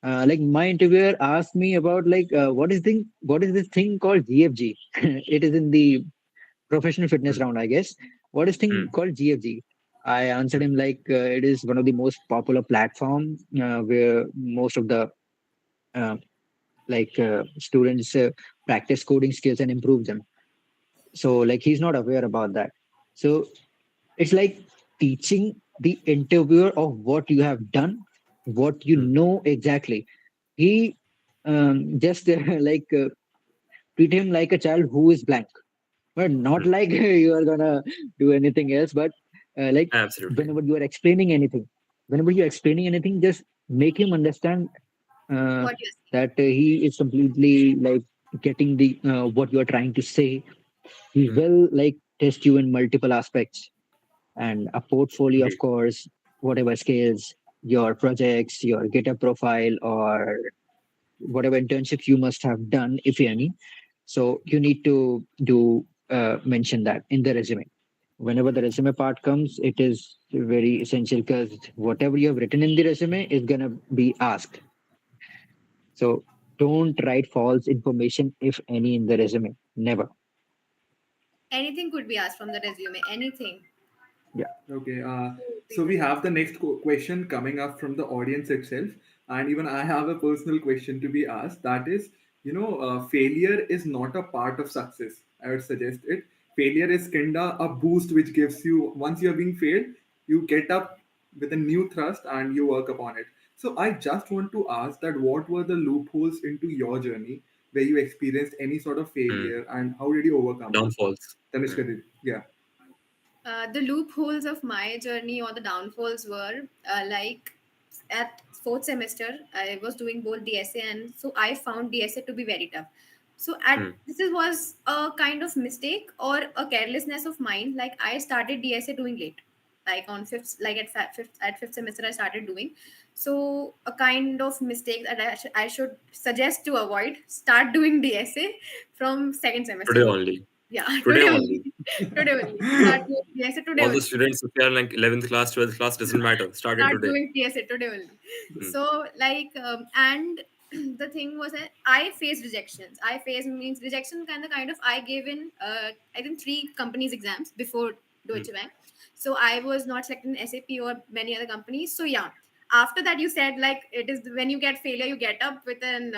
Like my interviewer asked me about like what is this thing called GFG? It is in the professional fitness round, I guess. What is thing called GFG? I answered him like it is one of the most popular platform where most of the uh, students practice coding skills and improve them. So like he's not aware about that. So it's like teaching the interviewer of what you have done, what you know exactly. He just treat him like a child who is blank, but not like you are gonna do anything else. But like Absolutely. whenever you are explaining anything, whenever you're explaining anything, just make him understand uh, What you're that he is completely like getting the what you are trying to say. He will like test you in multiple aspects, and a portfolio, of Indeed. course, whatever skills, your projects, your GitHub profile, or whatever internships you must have done, if any. So you need to do mention that in the resume. Whenever the resume part comes, it is very essential because whatever you have written in the resume is gonna be asked. So don't write false information, if any, in the resume. Never. Anything could be asked from the resume. Anything. Yeah. Okay, so we have the next question coming up from the audience itself, and even I have a personal question to be asked. That is, failure is not a part of success. I would suggest it. Failure is kinda a boost which gives you, once you are being failed, you get up with a new thrust and you work upon it. So I just want to ask that what were the loopholes into your journey where you experienced any sort of failure and how did you overcome it? Downfalls. Tanishka did, yeah. The loopholes of my journey or the downfalls were like at fourth semester I was doing both DSA, and so I found DSA to be very tough. So at was a kind of mistake or a carelessness of mine. Like I started DSA doing late, like on fifth, like at fifth semester I started doing. So a kind of mistake that I should suggest to avoid. Start doing DSA from second semester Today only. only. Yeah, Today today only. only. Today only. Start doing TSA today All the only. students, if they are like 11th class, 12th class, doesn't matter. Start it Start today. doing TSA today only. Hmm. So like and the thing was that I faced rejections. I faced means rejection kind of I gave in I think three companies exams before Deutsche Bank. So I was not selected in SAP or many other companies. So yeah. After that, you said like it is when you get failure, you get up with an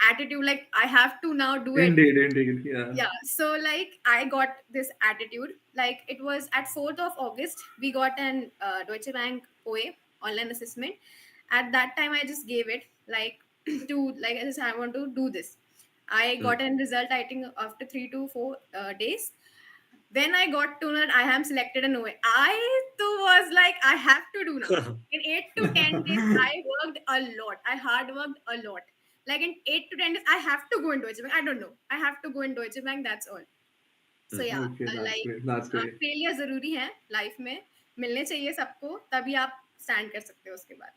attitude, like I have to now do it. Indeed, yeah. Yeah, so like I got this attitude. Like it was at 4th of August, we got an Deutsche Bank OA, online assessment. At that time I just gave it, like to, like I just, I want to do this. I Hmm. got a result, I think after 3 to 4 days. When I got to know that I am selected an OA, I too was like, I have to do now. In 8 to 10 days, I worked a lot. I hard worked a lot. Like in 8 to 10 days, I have to go in Deutsche Bank. I don't know. I have to go in Deutsche Bank. That's all. So Hmm. yeah, Okay, that's like great. That's great. Failure जरूरी है life में, मिलने चाहिए सबको, तभी आप stand कर सकते हो उसके बाद.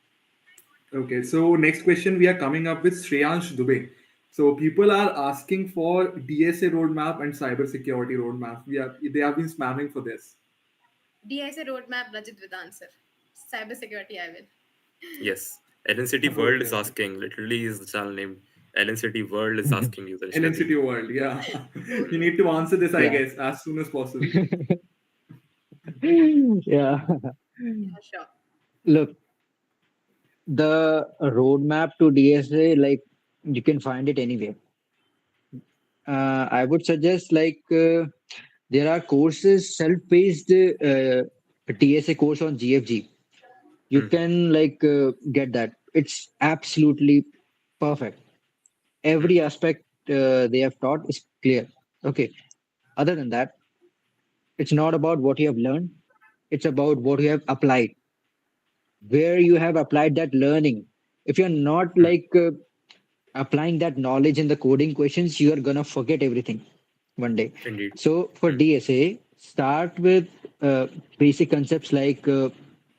Okay, so next question we are coming up with Shreyansh Dubey. So people are asking for DSA roadmap and cybersecurity roadmap. They have been spamming for this. DSA roadmap, Rajat with answer. Cyber security, I will. Yes. Ellen City World Okay, is okay. asking. Literally is the channel name. Ellen City World is asking you, Tanishka di. NNCT World, yeah. You Okay. need to answer this, I Yeah. guess, as soon as possible. Yeah. Yeah, sure. Look, the roadmap to DSA, like you can find it anywhere. I would suggest there are courses, self-paced DSA course on GFG. You Hmm. can get that. It's absolutely perfect. Hmm. Every aspect they have taught is clear. Okay. Other than that, it's not about what you have learned. It's about what you have applied, where you have applied that learning. If you're not Hmm. applying that knowledge in the coding questions, you are gonna forget everything one day. Indeed. So for Hmm. DSA, start with basic concepts like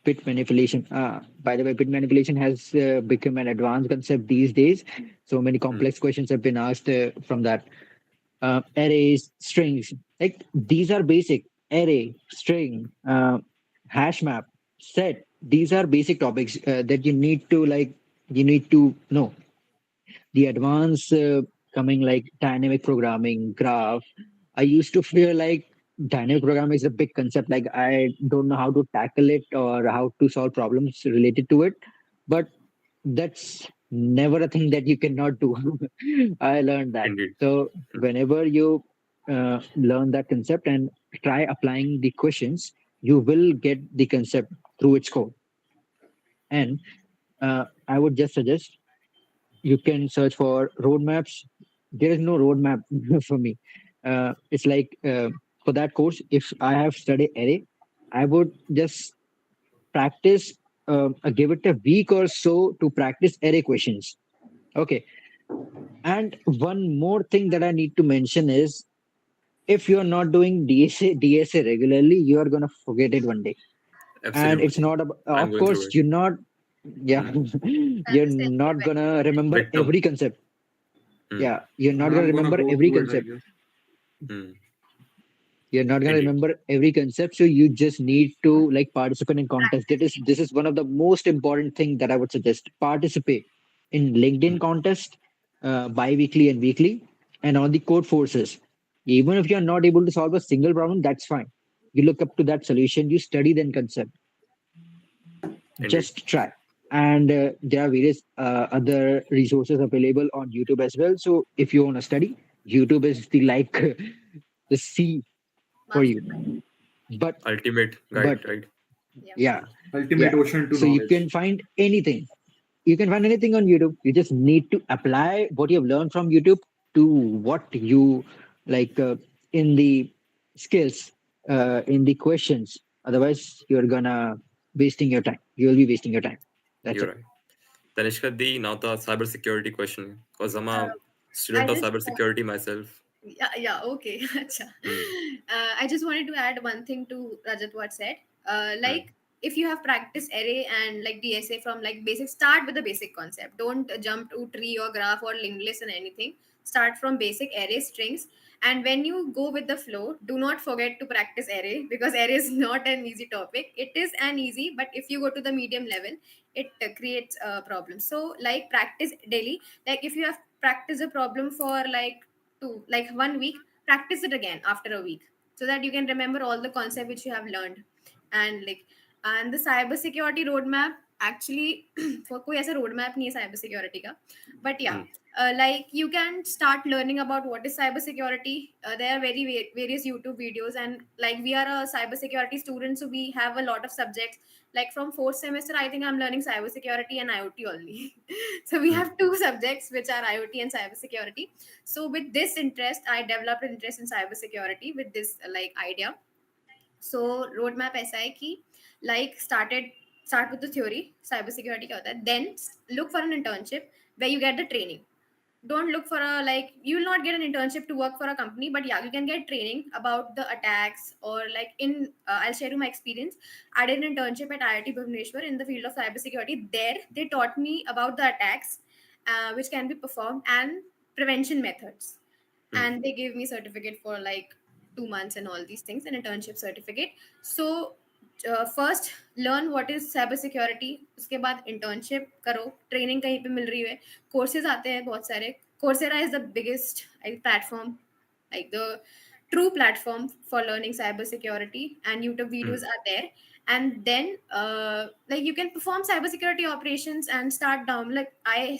bit manipulation. By the way, bit manipulation has become an advanced concept these days. So many Hmm. complex questions have been asked from that. Arrays, strings, like these are basic. Array, string, hash map, set. These are basic topics that you need to know. The advanced coming like dynamic programming, graph. I used to feel like dynamic programming is a big concept. Like I don't know how to tackle it or how to solve problems related to it. But that's never a thing that you cannot do. I learned that. Indeed. So Hmm. whenever you learn that concept and try applying the questions, you will get the concept through its code. And I would just suggest you can search for roadmaps. There is no roadmap for me. It's like for that course, if I have studied array, I would just practice, give it a week or so to practice array questions. Okay. And one more thing that I need to mention is if you're not doing DSA regularly, you are going to forget it one day. And it's Absolutely. not about, I'm of going through course, it. you're not, yeah, Hmm. you're That's the same not here. going to remember Midterm. every concept. Hmm. Yeah, you're not going to I'm gonna remember go every through it, I concept. guess. Hmm. You're not going to Indeed. remember every concept. So you just need to like participate in contest. That Practice. is, this is one of the most important thing that I would suggest. Participate in Hmm. LinkedIn contest, bi-weekly and weekly, and on the code forces. Even if you're not able to solve a single problem, that's fine. You look up to that solution, you study that concept. Indeed. Just try. And there are various other resources available on YouTube as well. So if you want to study, YouTube is the the C for Master. you. But Ultimate guide, but right? Yeah. yeah, Ultimate yeah. ocean to So you knowledge. can find anything. You can find anything on YouTube. You just need to apply what you have learned from YouTube to what you like in the skills, in the questions. Otherwise, you're gonna wasting your time. You will be wasting your time. That's You're it. right. Tanishka di, now the cybersecurity question. Because I'm a Uh, I student of just cybersecurity myself. yeah, okay. Acha. Hmm. I just wanted to add one thing to Rajat what said. Hmm. Like if you have practiced array and like DSA from like basic, start with the basic concept. Don't jump to tree or graph or linked list and anything. Start from basic array strings. And when you go with the flow, do not forget to practice array because array is not an easy topic. It is an easy, but if you go to the medium level, it creates a problem. So like practice daily. Like if you have practiced a problem for like 1 week, practice it again after a week so that you can remember all the concept which you have learned. And like, and the cyber security roadmap actually for कोई ऐसा roadmap नहीं है cyber security का, but yeah, Hmm. like you can start learning about what is cybersecurity. There are various YouTube videos, and like we are a cybersecurity student, so we have a lot of subjects. Like from fourth semester, I think I'm learning cybersecurity and IoT only. So we Hmm. have two subjects which are IoT and cybersecurity. So with this interest, I developed an interest in cybersecurity with this like idea. So roadmap ऐसा है कि like start with the theory cyber security क्या होता है, then look for an internship where you get the training. Don't look for a like you will not get an internship to work for a company, but yeah, you can get training about the attacks or like in I'll share you my experience. I did an internship at IIT Bhubaneswar in the field of cybersecurity. There they taught me about the attacks which can be performed and prevention methods, Hmm. and they gave me certificate for like 2 months and all these things, an internship certificate. So first learn what is cyber security, उसके बाद internship करो, training कहीं पे मिल रही है, courses आते हैं बहुत सारे. Coursera is the biggest platform, like the true platform for learning cyber security, and YouTube Hmm. videos are there. And then like you can perform cybersecurity operations and start down, like I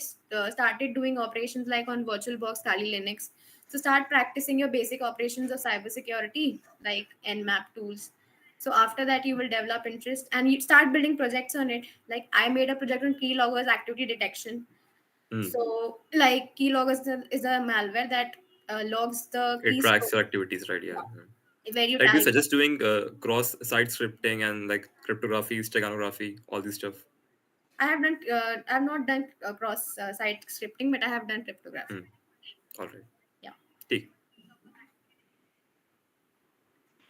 started doing operations like on VirtualBox, Kali Linux. So start practicing your basic operations of cybersecurity, like Nmap tools. So after that, you will develop interest and you start building projects on it. Like I made a project on keyloggers activity detection. Hmm. So like keyloggers is a malware that logs the It tracks keystroke. your activities, right? Yeah. Hmm. Yeah. Where you Like, do you type. suggest doing cross-site scripting and like cryptography, steganography, all this stuff? I have not done cross site scripting, but I have done cryptography. Hmm. All right. Yeah. Take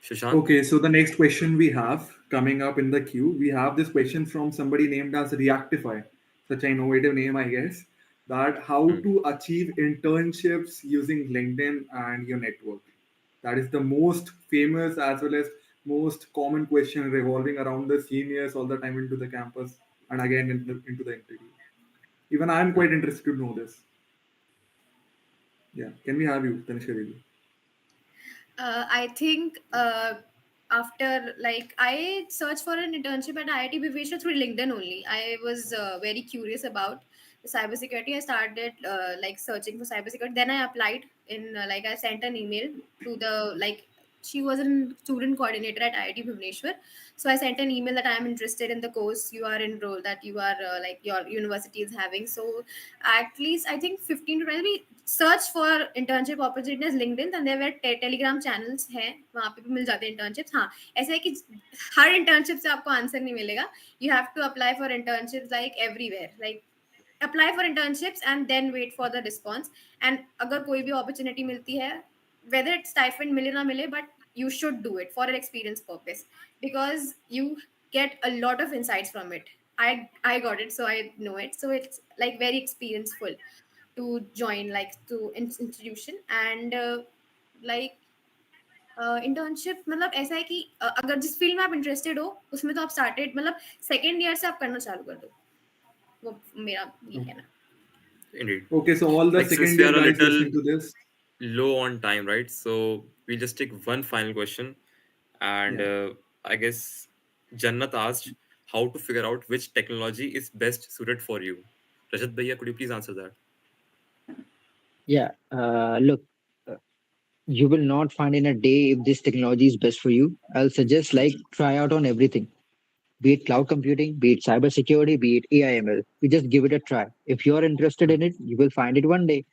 Shashank. Okay, so the next question we have coming up in the queue, we have this question from somebody named as Reactify, such an innovative name, I guess. That how Hmm. to achieve internships using LinkedIn and your network. That is the most famous as well as most common question revolving around the seniors all the time into the campus and again into the interview. Even I am Hmm. quite interested to know this. Yeah, can we have you, Tanishka? I think after like I searched for an internship at IIT Bhubaneswar through LinkedIn only. I was very curious about the cybersecurity. I started like searching for cybersecurity. Then I applied in like I sent an email to the like she was a student coordinator at IIT Bhubaneswar. So I sent an email that I am interested in the course you are enrolled, that you are like your university is having. So at least I think 15 to 20 search for internship opportunities LinkedIn, and there were Telegram channels हैं, वहाँ पे भी मिल जाते हैं internships. हाँ, ऐसा है कि हर इंटर्नशिप से आपको आंसर नहीं मिलेगा. You have to apply for internships like everywhere, like apply for internships and then wait for the response. And अगर कोई भी अपॉर्चुनिटी मिलती है, whether it's stipend मिले ना मिले, but you should do it for an experience purpose, because you get a lot of insights from it. I got it, so I know it, so it's like very experienceful to join like to institution. And like internship मतलब ऐसा है कि अगर जिस field में आप interested हो उसमें तो आप स्टार्टेड मतलब सेकेंड ईयर से आप करना चालू कर दो. वो मेरा ये कहना है. Indeed. Okay, so all the Like, since second we year are a guys little listening to this, low on time, right? So we'll just take one final question. And yeah. I guess Jannat asked how to figure out which technology is best suited for you. Rajat Bhaiya, could you please answer that? Yeah. Look, uh, you will not find in a day if this technology is best for you. I'll suggest like try out on everything. Be it cloud computing, be it cybersecurity, be it AIML. You just give it a try. If you're interested Hmm. in it, you will find it one day.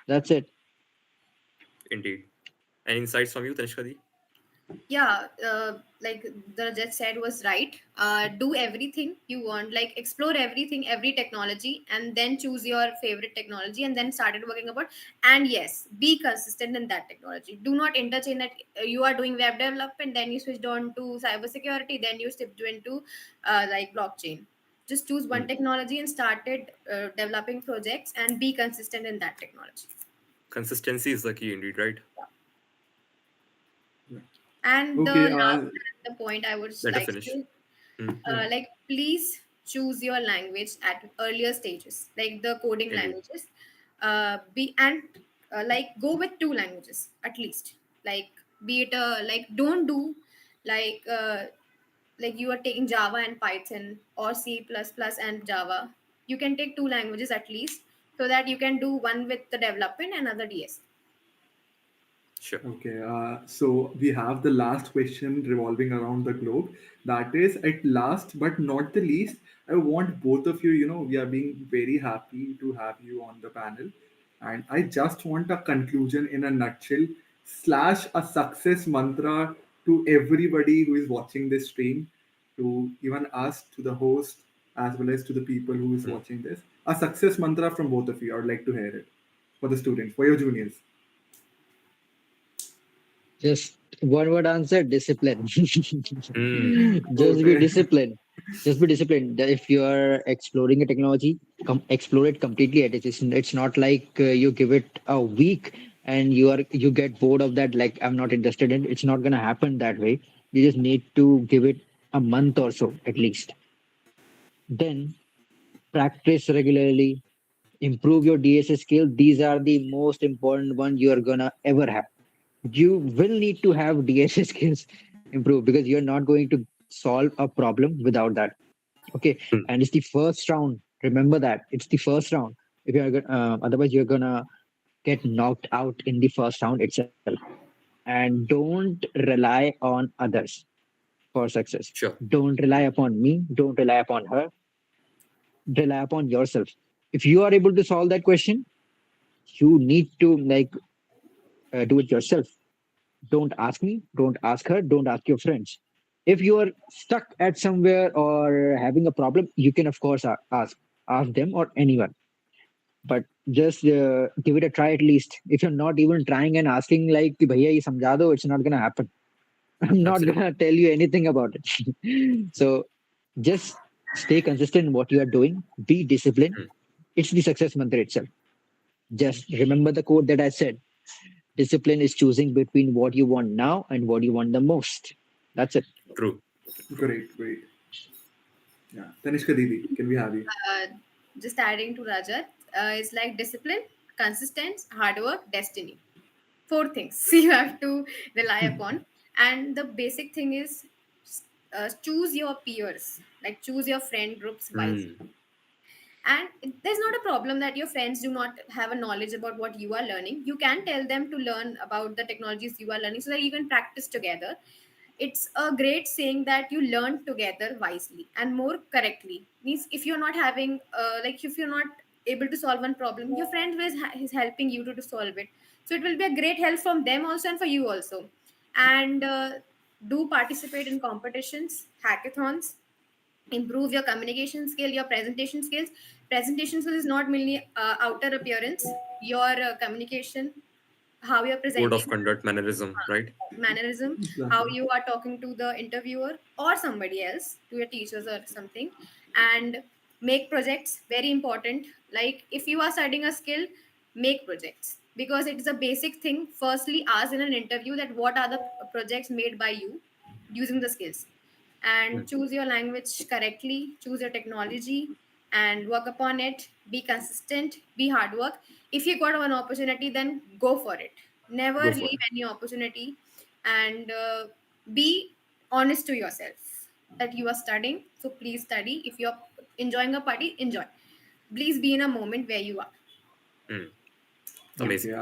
That's it. Indeed. Any insights from you, Tanishka Di? Yeah, like the judge said was right. Do everything you want, like explore everything, every technology, and then choose your favorite technology, and then started working about. And yes, be consistent in that technology. Do not interchange that you are doing web development, then you switched on to cybersecurity, then you stepped into like blockchain. Just choose one Hmm. technology and started developing projects, and be consistent in that technology. Consistency is the key, indeed, right? And the Okay, last the point I would Let her like finish. to Hmm. yeah. like please choose your language at earlier stages, like the coding Indeed. languages. Be and like go with two languages at least. Like be it like don't do like like you are taking Java and Python or C++ and Java. You can take two languages at least. so that you can do one with the development and other DS. Sure. Okay, so we have the last question revolving around the globe. That is, at last but not the least, I want both of you, we are being very happy to have you on the panel. And I just want a conclusion in a nutshell, slash a success mantra to everybody who is watching this stream, to even us, to the host, as well as to the people who is Hmm. watching this. A success mantra from both of you. I would like to hear it for the students, for your juniors. Just one word answer: discipline. Hmm. Just be Okay. disciplined. Just be disciplined. If you are exploring a technology, explore it completely. It's not like you give it a week and you get bored of that. Like, I'm not interested in. It's not gonna happen that way. You just need to give it a month or so at least. Then practice regularly. Improve your DSS skill. These are the most important one you are gonna ever have. You will need to have DSS skills improve because you're not going to solve a problem without that. Okay, Hmm. and it's the first round. Remember that it's the first round. If you're otherwise you're gonna get knocked out in the first round itself. And don't rely on others for success. Sure. Don't rely upon me. Don't rely upon her. Rely upon yourself. If you are able to solve that question, you need to do it yourself. Don't ask me, don't ask her, don't ask your friends. If you are stuck at somewhere or having a problem, you can of course ask them or anyone. But just give it a try at least. If you're not even trying and asking like "कि भैया ये समझा दो," it's not gonna happen. I'm not Absolutely. gonna tell you anything about it. So just stay consistent in what you are doing. Be disciplined. Hmm. It's the success mantra itself. Just remember the quote that I said. Discipline is choosing between what you want now and what you want the most. That's it. True. Great, great. Yeah. Tanishka Didi, can we have you? uh, just adding to Rajat, it's like discipline, consistency, hard work, destiny. Four things you have to rely upon. And the basic thing is, choose your peers, like choose your friend groups wisely. Hmm. And there's not a problem that your friends do not have a knowledge about what you are learning. You can tell them to learn about the technologies you are learning so that you can practice together. It's a great saying that you learn together wisely and more correctly. Means if you're not having like if you're not able to solve one problem, your friend is helping you to solve it. So it will be a great help from them also and for you also. And do participate in competitions, hackathons, improve your communication skill, your presentation skills. Presentation skills is not merely outer appearance, your communication, how you're Code presenting, of conduct, mannerism, right? mannerism, how Exactly. you are talking to the interviewer or somebody else, to your teachers or something. And make projects, very important. Like if you are studying a skill, make projects, because it is a basic thing. Firstly, ask in an interview that what are the projects made by you using the skills. And Hmm. choose your language correctly, choose your technology and work upon it. Be consistent, be hard work. If you got one opportunity, then go for it. Never Go for leave it. any opportunity. And be honest to yourself that you are studying, so please study. If you're enjoying a party, enjoy. Please be in a moment where you are. Hmm. Okay. Amazing.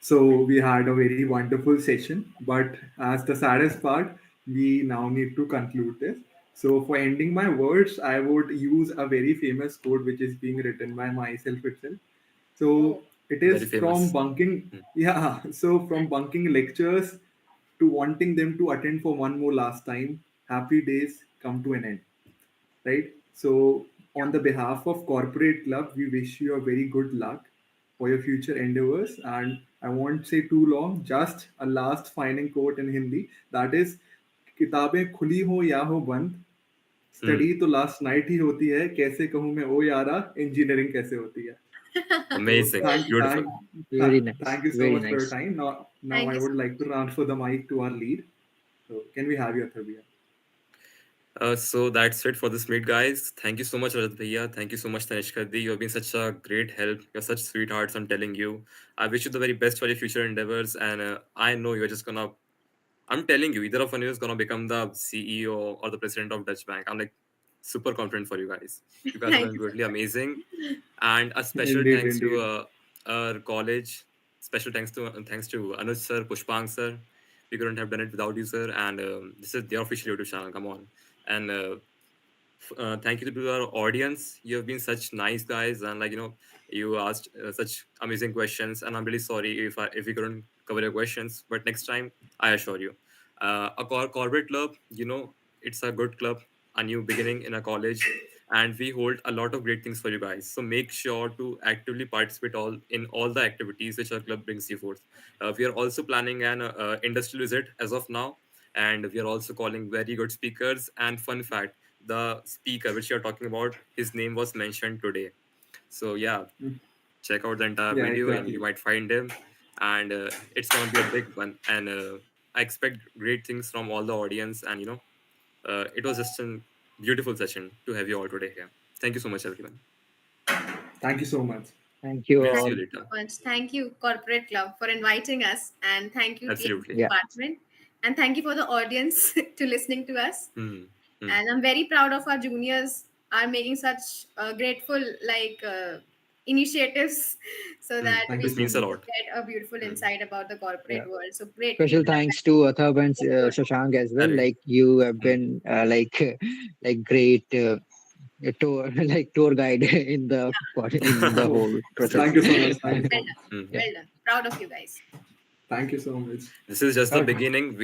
So we had a very wonderful session, but as the saddest part, we now need to conclude this. So for ending my words, I would use a very famous quote which is being written by myself itself. So Oh, it Very is from famous. bunking, Hmm. yeah. So from bunking lectures to wanting them to attend for one more last time, happy days come to an end, right? So, on the behalf of Corporate Club, we wish you a very good luck for your future endeavors. And I won't say too long, just a last final quote in Hindi, that is, किताबें खुली हो या हो बंद, Hmm. Study तो last night ही होती है, कैसे कहूँ मैं ओ यारा इंजीनियरिंग कैसे होती है. So Amazing. Beautiful. Very nice. thank you so Very much for your nice. time. Now thank I you so would like to transfer the mic to our lead. So can we have your Thabia? So that's it for this meet, guys. Thank you so much, Rajat Bhaiya. Thank you so much, Tanishka Di. You've been such a great help. You're such sweethearts, I'm telling you. I wish you the very best for your future endeavors. And I know you're just gonna, I'm telling you, either of you is gonna become the CEO or the president of Dutch Bank. I'm like, super confident for you guys. You guys are Thank doing you so really much. amazing. And a special Indeed, thanks to indeed. our college. Special thanks to Anuj sir, Pushpang sir. We couldn't have done it without you, sir. And this is their official YouTube channel. Come on. And thank you to our audience. You have been such nice guys, and you asked such amazing questions. And I'm really sorry if we couldn't cover your questions, but next time, I assure you, a corporate club, it's a good club, a new beginning in a college, and we hold a lot of great things for you guys. So make sure to actively participate all in all the activities which our club brings you forth. We are also planning an industrial visit as of now, and we are also calling very good speakers. And fun fact, the speaker which you're talking about, his name was mentioned today. So yeah, Mm. check out the entire Yeah, video and you exactly. might find him. And it's going to be a big one. And I expect great things from all the audience. And it was just a beautiful session to have you all today here. Thank you so much, everyone. Thank you so much. Thank you We'll Thank see all. you you so later. much. Thank you, Corporate Club, for inviting us. And thank you, TM Absolutely. Yeah. Department. And thank you for the audience to listening to us. Hmm. Hmm. And I'm very proud of our juniors are making such grateful initiatives so Hmm. that Thank you we This so means a can much. lot. get a beautiful Hmm. insight about the Yeah. corporate world. So great. Special thanks to Athab and Shashank as well. Arey. Like you have Hmm. been like great tour like tour guide in the in the Oh, whole process. thank you so much. Thank you Well so much. done. Hmm. Yeah. Well done. Proud of you guys. Thank you so much. This is just the Okay. beginning.